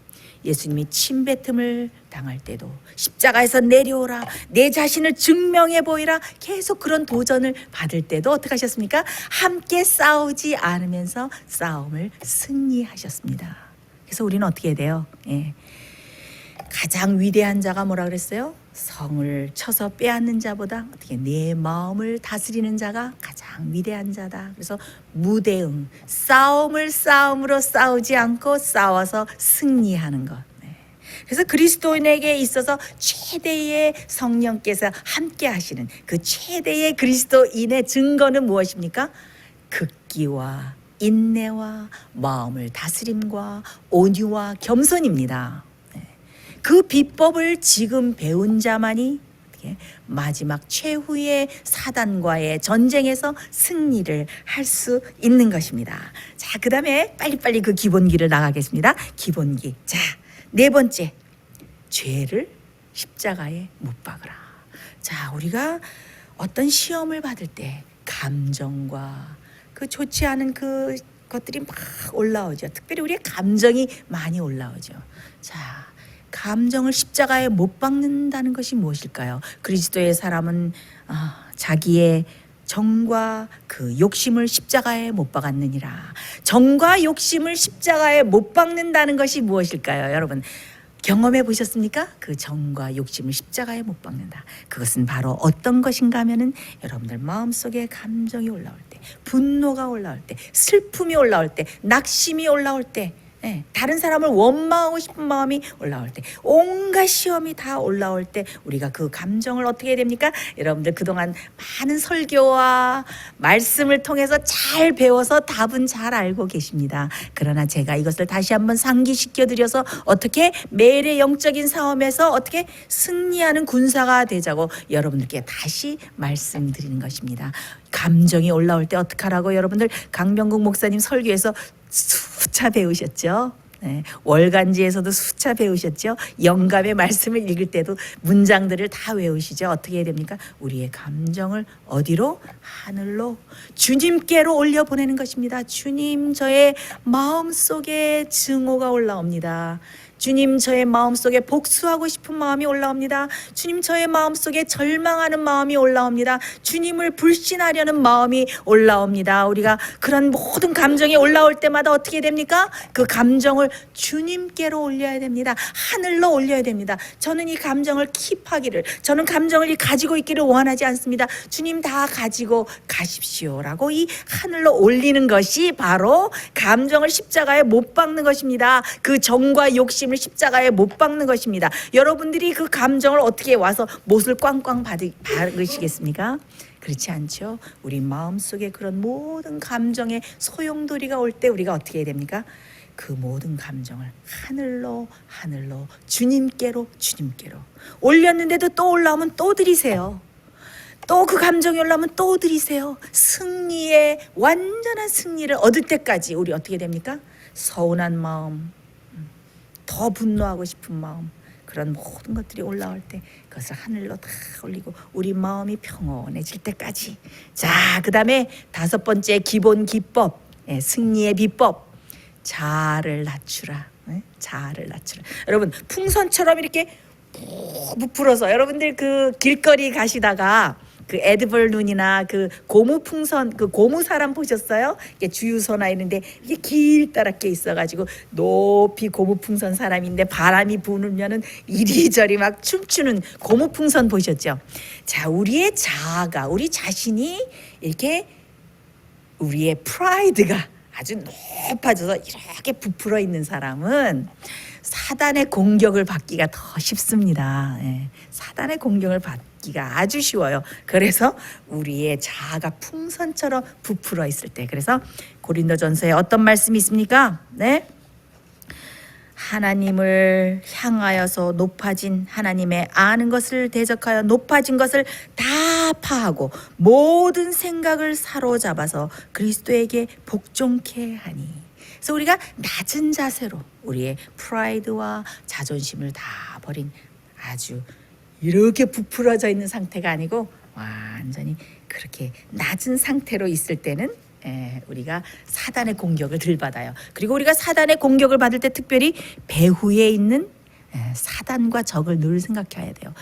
예수님이 침뱉음을 당할 때도 십자가에서 내려오라, 내 자신을 증명해 보이라, 계속 그런 도전을 받을 때도 어떻게 하셨습니까? 함께 싸우지 않으면서 싸움을 승리하셨습니다. 그래서 우리는 어떻게 해야 돼요? 가장 위대한 자가 뭐라 그랬어요? 성을 쳐서 빼앗는 자보다 어떻게 내 마음을 다스리는 자가 가장 위대한 자다. 그래서 무대응, 싸움을 싸움으로 싸우지 않고 싸워서 승리하는 것. 그래서 그리스도인에게 있어서 최대의 성령께서 함께 하시는 그 최대의 그리스도인의 증거는 무엇입니까? 극기와 인내와 마음을 다스림과 온유와 겸손입니다. 그 비법을 지금 배운 자만이 마지막 최후의 사단과의 전쟁에서 승리를 할 수 있는 것입니다. 자, 그 다음에 빨리빨리 그 기본기를 나가겠습니다. 기본기. 자, 네 번째, 죄를 십자가에 못 박으라. 자, 우리가 어떤 시험을 받을 때 감정과 그 좋지 않은 그 것들이 막 올라오죠. 특별히 우리의 감정이 많이 올라오죠. 자, 감정을 십자가에 못 박는다는 것이 무엇일까요? 그리스도의 사람은 자기의 정과 그 욕심을 십자가에 못 박았느니라. 정과 욕심을 십자가에 못 박는다는 것이 무엇일까요? 여러분 경험해 보셨습니까? 그 정과 욕심을 십자가에 못 박는다. 그것은 바로 어떤 것인가 하면은 여러분들 마음속에 감정이 올라올 때, 분노가 올라올 때, 슬픔이 올라올 때, 낙심이 올라올 때, 다른 사람을 원망하고 싶은 마음이 올라올 때, 온갖 시험이 다 올라올 때 우리가 그 감정을 어떻게 해야 됩니까? 여러분들 그동안 많은 설교와 말씀을 통해서 잘 배워서 답은 잘 알고 계십니다. 그러나 제가 이것을 다시 한번 상기시켜 드려서 어떻게 매일의 영적인 싸움에서 어떻게 승리하는 군사가 되자고 여러분들께 다시 말씀드리는 것입니다. 감정이 올라올 때 어떡하라고 여러분들 강병국 목사님 설교에서 수차 배우셨죠? 네, 월간지에서도 수차 배우셨죠. 영감의 말씀을 읽을 때도 문장들을 다 외우시죠. 어떻게 해야 됩니까? 우리의 감정을 어디로? 하늘로, 주님께로 올려보내는 것입니다. 주님, 저의 마음속에 증오가 올라옵니다. 주님, 저의 마음속에 복수하고 싶은 마음이 올라옵니다. 주님, 저의 마음속에 절망하는 마음이 올라옵니다. 주님을 불신하려는 마음이 올라옵니다. 우리가 그런 모든 감정이 올라올 때마다 어떻게 됩니까? 그 감정을 주님께로 올려야 됩니다. 하늘로 올려야 됩니다. 저는 이 감정을 킵하기를, 저는 감정을 가지고 있기를 원하지 않습니다. 주님 다 가지고 가십시오라고 이 하늘로 올리는 것이 바로 감정을 십자가에 못 박는 것입니다. 그 정과 욕심 십자가에 못 박는 것입니다. 여러분들이 그 감정을 어떻게 와서 못을 꽝꽝 박으시겠습니까? 그렇지 않죠. 우리 마음속에 그런 모든 감정의 소용돌이가 올 때 우리가 어떻게 해야 됩니까? 그 모든 감정을 하늘로 주님께로 올렸는데도 또 올라오면 또 드리세요. 또 그 감정이 올라오면 또 드리세요. 승리의 완전한 승리를 얻을 때까지 우리 어떻게 됩니까? 서운한 마음, 더 분노하고 싶은 마음, 그런 모든 것들이 올라올 때 그것을 하늘로 다 올리고 우리 마음이 평온해질 때까지. 자, 그 다음에 5번째 기본 기법, 승리의 비법, 자아를 낮추라. 자아를 낮추라. 여러분, 풍선처럼 이렇게 부풀어서, 여러분들 그 길거리 가시다가 그 에드벌 눈이나 그 고무 풍선, 그 고무 사람 보셨어요? 이게 주유소나 있는데 이게 길다랗게 있어가지고 높이 고무 풍선 사람인데 바람이 부으면은 이리저리 막 춤추는 고무 풍선 보셨죠? 자, 우리의 자아가, 우리 자신이 이렇게 우리의 프라이드가 아주 높아져서 이렇게 부풀어 있는 사람은 사단의 공격을 받기가 더 쉽습니다. 사단의 공격을 받기가 아주 쉬워요. 그래서 우리의 자아가 풍선처럼 부풀어 있을 때, 그래서 고린도전서에 어떤 말씀이 있습니까? 네, 하나님을 향하여서 높아진, 하나님의 아는 것을 대적하여 높아진 것을 다 파하고 모든 생각을 사로잡아서 그리스도에게 복종케 하니. 그래서 우리가 낮은 자세로 우리의 프라이드와 자존심을 다 버린, 아주 이렇게 부풀어져 있는 상태가 아니고 완전히 그렇게 낮은 상태로 있을 때는 우리가 사단의 공격을 덜 받아요. 그리고 우리가 사단의 공격을 받을 때 특별히 배후에 있는 사단과 적을 늘 생각해야 돼요.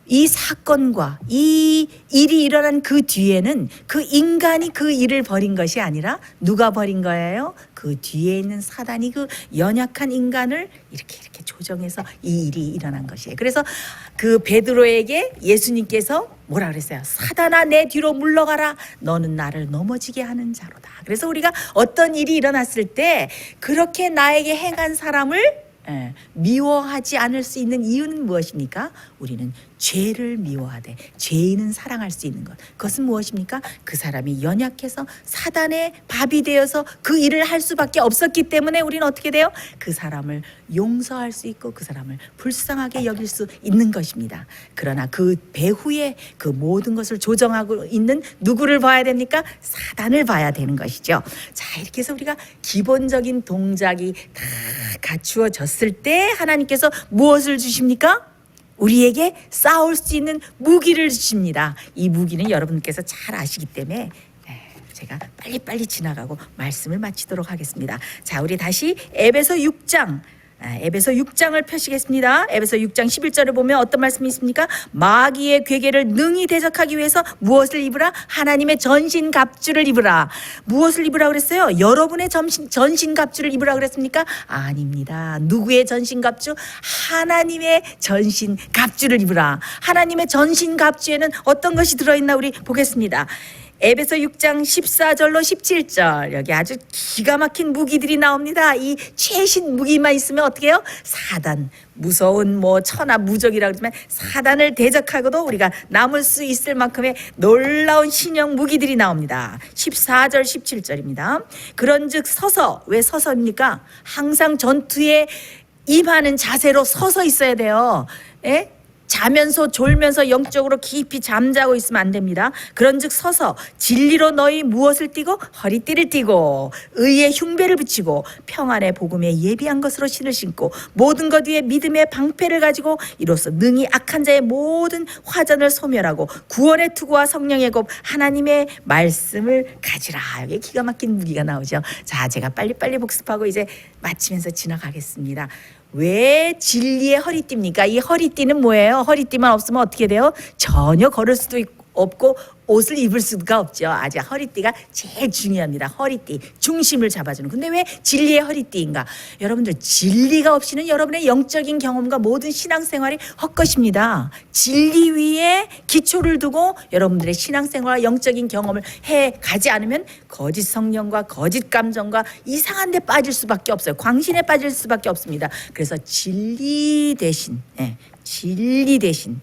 이 사건과 이 일이 일어난 그 뒤에는 그 인간이 그 일을 벌인 것이 아니라 누가 벌인 거예요? 그 뒤에 있는 사단이 그 연약한 인간을 이렇게 조정해서 이 일이 일어난 것이에요. 그래서 그 베드로에게 예수님께서 뭐라 그랬어요? 사단아, 내 뒤로 물러가라. 너는 나를 넘어지게 하는 자로다. 그래서 우리가 어떤 일이 일어났을 때 그렇게 나에게 행한 사람을 미워하지 않을 수 있는 이유는 무엇입니까? 우리는 죄를 미워하되 죄인은 사랑할 수 있는 것. 그것은 무엇입니까? 그 사람이 연약해서 사단의 밥이 되어서 그 일을 할 수밖에 없었기 때문에 우리는 어떻게 돼요? 그 사람을 용서할 수 있고 그 사람을 불쌍하게 여길 수 있는 것입니다. 그러나 그 배후에 그 모든 것을 조정하고 있는 누구를 봐야 됩니까? 사단을 봐야 되는 것이죠. 자, 이렇게 해서 우리가 기본적인 동작이 다 갖추어졌을 때 하나님께서 무엇을 주십니까? 우리에게 싸울 수 있는 무기를 주십니다. 이 무기는 여러분께서 잘 아시기 때문에 제가 빨리빨리 지나가고 말씀을 마치도록 하겠습니다. 자, 우리 다시 에베소 6장, 에베소 6장을 펴시겠습니다. 에베소 6장 11절을 보면 어떤 말씀이 있습니까? 마귀의 괴계를 능히 대적하기 위해서 무엇을 입으라? 하나님의 전신갑주를 입으라. 무엇을 입으라 그랬어요? 여러분의 전신갑주를 입으라 그랬습니까? 아닙니다. 누구의 전신갑주? 하나님의 전신갑주를 입으라. 하나님의 전신갑주에는 어떤 것이 들어있나 우리 보겠습니다. 에베소 6장 14절로 17절, 여기 아주 기가 막힌 무기들이 나옵니다. 이 최신 무기만 있으면 어떻게 해요? 사단, 무서운 천하 무적이라고 그러지만 사단을 대적하고도 우리가 남을 수 있을 만큼의 놀라운 신형 무기들이 나옵니다. 14절 17절입니다. 그런즉 서서, 왜 서서입니까? 항상 전투에 임하는 자세로 서서 있어야 돼요. 자면서 졸면서 영적으로 깊이 잠자고 있으면 안 됩니다. 그런즉 서서 진리로 너희 무엇을 띠고 허리띠를 띠고 의의 흉배를 붙이고 평안의 복음에 예비한 것으로 신을 신고 모든 것 위에 믿음의 방패를 가지고 이로써 능히 악한 자의 모든 화전을 소멸하고 구원의 투구와 성령의 곱 하나님의 말씀을 가지라. 여기 기가 막힌 무기가 나오죠. 자, 제가 빨리빨리 복습하고 이제 마치면서 지나가겠습니다. 왜 진리의 허리띠입니까? 이 허리띠는 뭐예요? 허리띠만 없으면 어떻게 돼요? 전혀 걸을 수도 없고 옷을 입을 수가 없죠. 아주 허리띠가 제일 중요합니다. 허리띠, 중심을 잡아주는. 근데 왜 진리의 허리띠인가? 여러분들, 진리가 없이는 여러분의 영적인 경험과 모든 신앙생활이 헛것입니다. 진리 위에 기초를 두고 여러분들의 신앙생활과 영적인 경험을 해 가지 않으면 거짓 성령과 거짓 감정과 이상한 데 빠질 수밖에 없어요. 광신에 빠질 수밖에 없습니다. 그래서 진리 대신, 진리 대신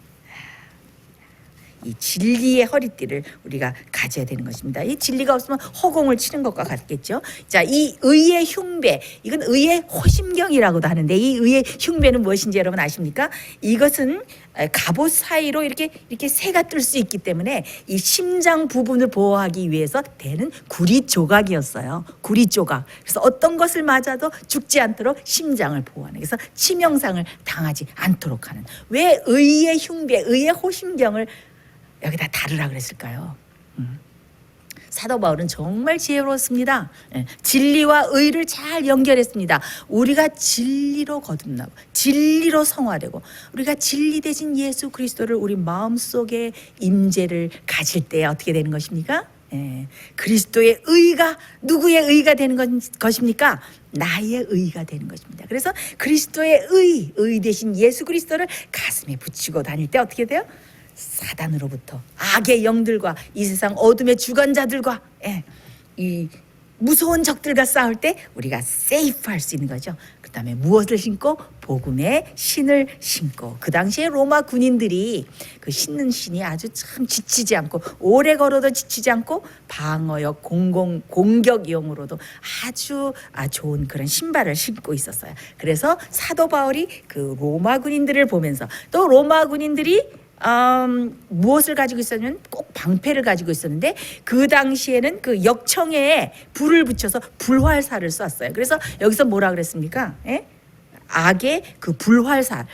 이 진리의 허리띠를 우리가 가져야 되는 것입니다. 이 진리가 없으면 허공을 치는 것과 같겠죠. 자, 이 의의 흉배, 이건 의의 호심경이라고도 하는데 이 의의 흉배는 무엇인지 여러분 아십니까? 이것은 갑옷 사이로 이렇게 새가 뜰 수 있기 때문에 이 심장 부분을 보호하기 위해서 되는 구리 조각이었어요. 구리 조각. 그래서 어떤 것을 맞아도 죽지 않도록 심장을 보호하는. 그래서 치명상을 당하지 않도록 하는. 왜 의의 흉배, 의의 호심경을 여기다 다루라 그랬을까요? 사도 바울은 정말 지혜로웠습니다. 진리와 의를 잘 연결했습니다. 우리가 진리로 거듭나고 진리로 성화되고 우리가 진리 대신 예수 그리스도를 우리 마음속에 임재를 가질 때 어떻게 되는 것입니까? 그리스도의 의가 누구의 의가 되는 것입니까? 나의 의가 되는 것입니다. 그래서 그리스도의 의 대신 예수 그리스도를 가슴에 붙이고 다닐 때 어떻게 돼요? 사단으로부터 악의 영들과 이 세상 어둠의 주관자들과 이 무서운 적들과 싸울 때 우리가 세이프할 수 있는 거죠. 그 다음에 무엇을 신고? 복음의 신을 신고. 그 당시에 로마 군인들이 그 신는 신이 아주 참 지치지 않고 오래 걸어도 지치지 않고 방어역 공격용으로도 아주 좋은 그런 신발을 신고 있었어요. 그래서 사도 바울이 그 로마 군인들을 보면서 또 로마 군인들이 무엇을 가지고 있었냐면 꼭 방패를 가지고 있었는데 그 당시에는 그 역청에 불을 붙여서 불활살을 쐈어요. 그래서 여기서 뭐라 그랬습니까? 악의 그 불활살,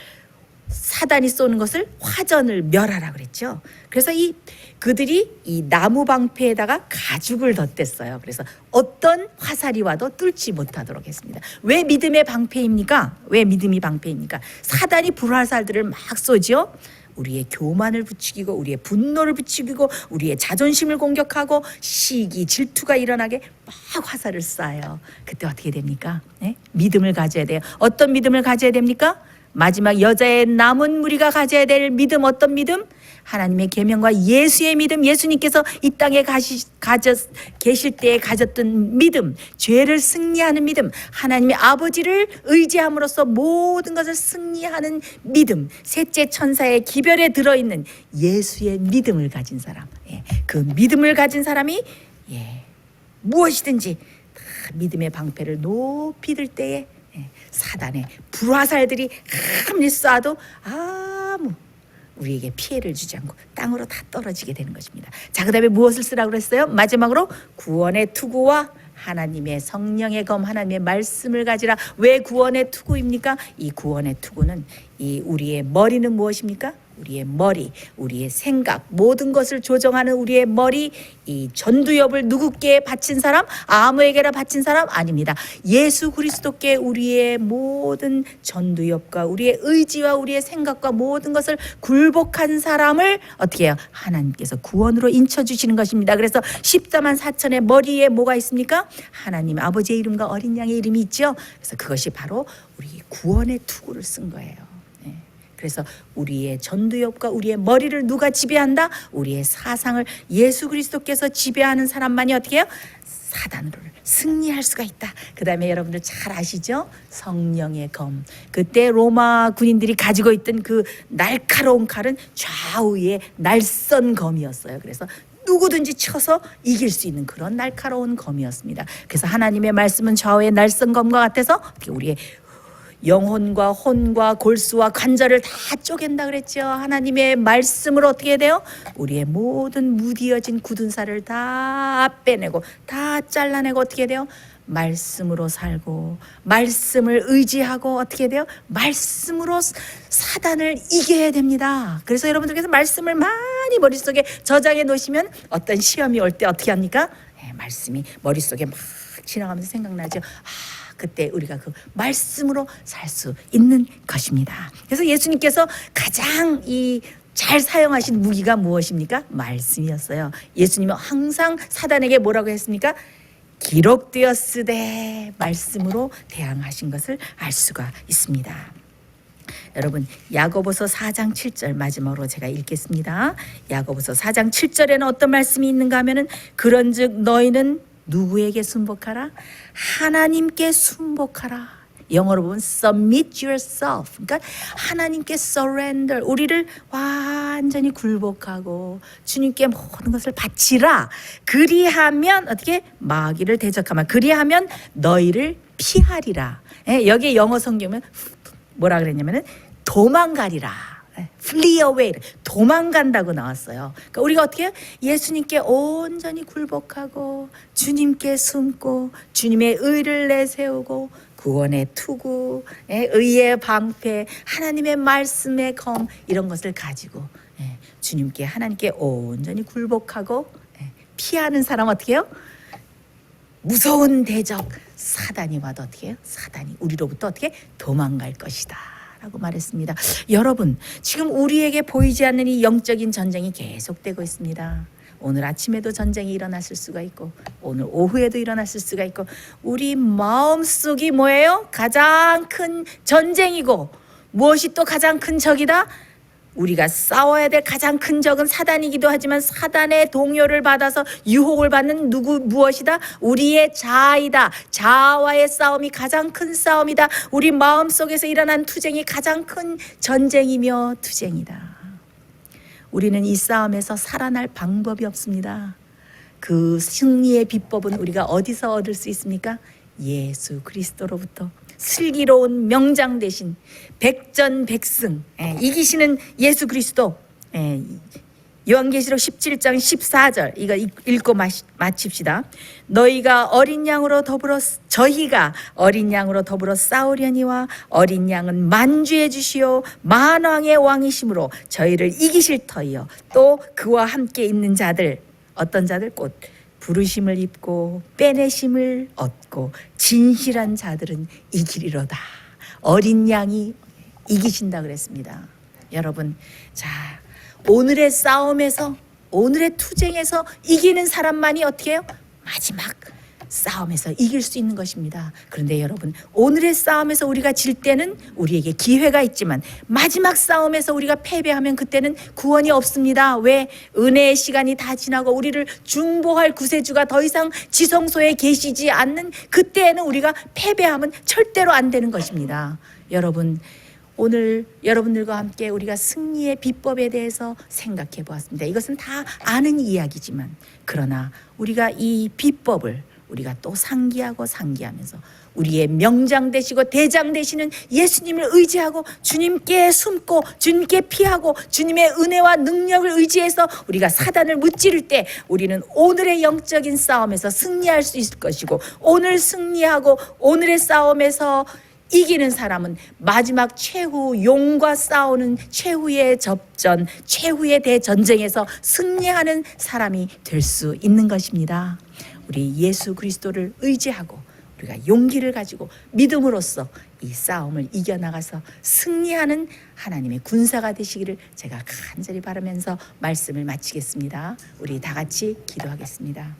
사단이 쏘는 것을 화전을 멸하라 그랬죠. 그래서 그들이 이 나무 방패에다가 가죽을 덧댔어요. 그래서 어떤 화살이 와도 뚫지 못하도록 했습니다. 왜 믿음의 방패입니까? 왜 믿음이 방패입니까? 사단이 불화살들을 막 쏘죠. 우리의 교만을 부추기고 우리의 분노를 부추기고 우리의 자존심을 공격하고 시기, 질투가 일어나게 막 화살을 쏴요. 그때 어떻게 됩니까? 믿음을 가져야 돼요. 어떤 믿음을 가져야 됩니까? 마지막 여자의 남은 무리가 가져야 될 믿음, 어떤 믿음? 하나님의 계명과 예수의 믿음, 예수님께서 이 땅에 계실 때에 가졌던 믿음, 죄를 승리하는 믿음, 하나님의 아버지를 의지함으로써 모든 것을 승리하는 믿음, 셋째 천사의 기별에 들어있는 예수의 믿음을 가진 사람, 그 믿음을 가진 사람이 무엇이든지 다 믿음의 방패를 높이 들 때에 사단의 불화살들이 아무리 쏴도 아무 우리에게 피해를 주지 않고 땅으로 다 떨어지게 되는 것입니다. 자, 그 다음에 무엇을 쓰라고 그랬어요? 마지막으로 구원의 투구와 하나님의 성령의 검, 하나님의 말씀을 가지라. 왜 구원의 투구입니까? 이 구원의 투구는 이 우리의 머리는 무엇입니까? 우리의 머리, 우리의 생각, 모든 것을 조정하는 우리의 머리, 이 전두엽을 누구께 바친 사람? 아무에게나 바친 사람? 아닙니다. 예수 그리스도께 우리의 모든 전두엽과 우리의 의지와 우리의 생각과 모든 것을 굴복한 사람을 어떻게 해요? 하나님께서 구원으로 인쳐주시는 것입니다. 그래서 14만 4천의 머리에 뭐가 있습니까? 하나님 아버지의 이름과 어린 양의 이름이 있죠. 그래서 그것이 바로 우리 구원의 투구를 쓴 거예요. 그래서 우리의 전두엽과 우리의 머리를 누가 지배한다? 우리의 사상을 예수 그리스도께서 지배하는 사람만이 어떻게 해요? 사단으로 승리할 수가 있다. 그 다음에 여러분들 잘 아시죠? 성령의 검. 그때 로마 군인들이 가지고 있던 그 날카로운 칼은 좌우의 날선 검이었어요. 그래서 누구든지 쳐서 이길 수 있는 그런 날카로운 검이었습니다. 그래서 하나님의 말씀은 좌우의 날선 검과 같아서 우리의 영혼과 혼과 골수와 관절을 다 쪼갠다 그랬죠. 하나님의 말씀으로 어떻게 해야 돼요? 우리의 모든 무디어진 굳은 살을 다 빼내고 다 잘라내고 어떻게 해야 돼요? 말씀으로 살고 말씀을 의지하고 어떻게 해야 돼요? 말씀으로 사단을 이겨야 됩니다. 그래서 여러분들께서 말씀을 많이 머릿속에 저장해 놓으시면 어떤 시험이 올 때 어떻게 합니까? 말씀이 머릿속에 막 지나가면서 생각나죠. 그때 우리가 그 말씀으로 살 수 있는 것입니다. 그래서 예수님께서 가장 잘 사용하신 무기가 무엇입니까? 말씀이었어요. 예수님은 항상 사단에게 뭐라고 했습니까? 기록되었으되 말씀으로 대항하신 것을 알 수가 있습니다. 여러분 야고보서 4장 7절 마지막으로 제가 읽겠습니다. 야고보서 4장 7절에는 어떤 말씀이 있는가 하면은 그런즉 너희는 누구에게 순복하라? 하나님께 순복하라. 영어로 보면 submit yourself. 그러니까 하나님께 surrender. 우리를 완전히 굴복하고 주님께 모든 것을 바치라. 그리하면 어떻게? 마귀를 대적하마. 그리하면 너희를 피하리라. 여기 영어 성경은 뭐라 그랬냐면은 도망가리라. flee away, 도망간다고 나왔어요. 그러니까 우리가 어떻게 해요? 예수님께 온전히 굴복하고 주님께 숨고 주님의 의를 내세우고 구원의 투구, 의의 방패, 하나님의 말씀의 검 이런 것을 가지고 주님께 하나님께 온전히 굴복하고 피하는 사람 어떻게 해요? 무서운 대적 사단이 와도 어떻게 해요? 사단이 우리로부터 어떻게 도망갈 것이다 라고 말했습니다. 여러분 지금 우리에게 보이지 않는 이 영적인 전쟁이 계속되고 있습니다. 오늘 아침에도 전쟁이 일어났을 수가 있고 오늘 오후에도 일어났을 수가 있고 우리 마음속이 뭐예요? 가장 큰 전쟁이고 무엇이 또 가장 큰 적이다? 우리가 싸워야 될 가장 큰 적은 사단이기도 하지만 사단의 동요를 받아서 유혹을 받는 무엇이다? 우리의 자아이다. 자아와의 싸움이 가장 큰 싸움이다. 우리 마음속에서 일어난 투쟁이 가장 큰 전쟁이며 투쟁이다. 우리는 이 싸움에서 살아날 방법이 없습니다. 그 승리의 비법은 우리가 어디서 얻을 수 있습니까? 예수 그리스도로부터 슬기로운 명장 대신 백전백승 이기시는 예수 그리스도. 요한계시록 17장 14절 이거 읽고 마칩시다. 저희가 어린 양으로 더불어 싸우려니와 어린 양은 만주해 주시오 만왕의 왕이심으로 저희를 이기실 터이요 또 그와 함께 있는 자들 어떤 자들 곧 부르심을 입고 빼내심을 얻고 진실한 자들은 이기리로다. 어린 양이 이기신다 그랬습니다. 여러분 자 오늘의 싸움에서 오늘의 투쟁에서 이기는 사람만이 어떻게 해요? 마지막 싸움에서 이길 수 있는 것입니다. 그런데 여러분 오늘의 싸움에서 우리가 질 때는 우리에게 기회가 있지만 마지막 싸움에서 우리가 패배하면 그때는 구원이 없습니다. 왜? 은혜의 시간이 다 지나고 우리를 중보할 구세주가 더 이상 지성소에 계시지 않는 그때에는 우리가 패배하면 절대로 안 되는 것입니다. 여러분 오늘 여러분들과 함께 우리가 승리의 비법에 대해서 생각해 보았습니다. 이것은 다 아는 이야기지만 그러나 우리가 이 비법을 우리가 또 상기하면서 우리의 명장 되시고 대장 되시는 예수님을 의지하고 주님께 숨고 주님께 피하고 주님의 은혜와 능력을 의지해서 우리가 사단을 무찌를 때 우리는 오늘의 영적인 싸움에서 승리할 수 있을 것이고 오늘 승리하고 오늘의 싸움에서 이기는 사람은 마지막 최후 용과 싸우는 최후의 접전, 최후의 대전쟁에서 승리하는 사람이 될 수 있는 것입니다. 우리 예수 그리스도를 의지하고 우리가 용기를 가지고 믿음으로써 이 싸움을 이겨나가서 승리하는 하나님의 군사가 되시기를 제가 간절히 바라면서 말씀을 마치겠습니다. 우리 다 같이 기도하겠습니다.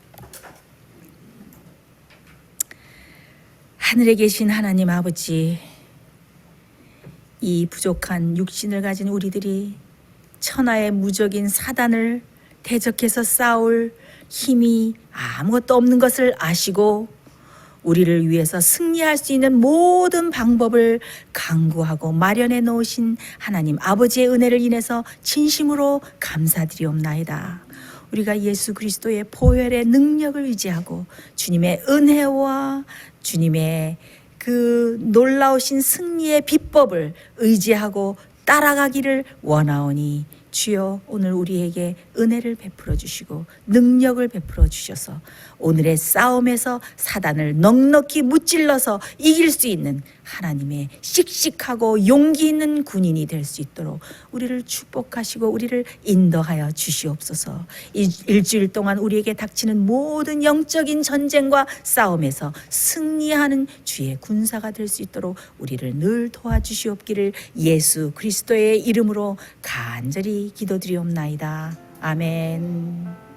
하늘에 계신 하나님 아버지, 이 부족한 육신을 가진 우리들이 천하의 무적인 사단을 대적해서 싸울 힘이 아무것도 없는 것을 아시고 우리를 위해서 승리할 수 있는 모든 방법을 강구하고 마련해 놓으신 하나님 아버지의 은혜를 인해서 진심으로 감사드리옵나이다. 우리가 예수 그리스도의 보혈의 능력을 의지하고 주님의 은혜와 주님의 그 놀라우신 승리의 비법을 의지하고 따라가기를 원하오니 주여 오늘 우리에게 은혜를 베풀어 주시고 능력을 베풀어 주셔서 오늘의 싸움에서 사단을 넉넉히 무찔러서 이길 수 있는 하나님의 씩씩하고 용기 있는 군인이 될 수 있도록 우리를 축복하시고 우리를 인도하여 주시옵소서. 이 일주일 동안 우리에게 닥치는 모든 영적인 전쟁과 싸움에서 승리하는 주의 군사가 될 수 있도록 우리를 늘 도와주시옵기를 예수 그리스도의 이름으로 간절히 기도드리옵나이다. 아멘.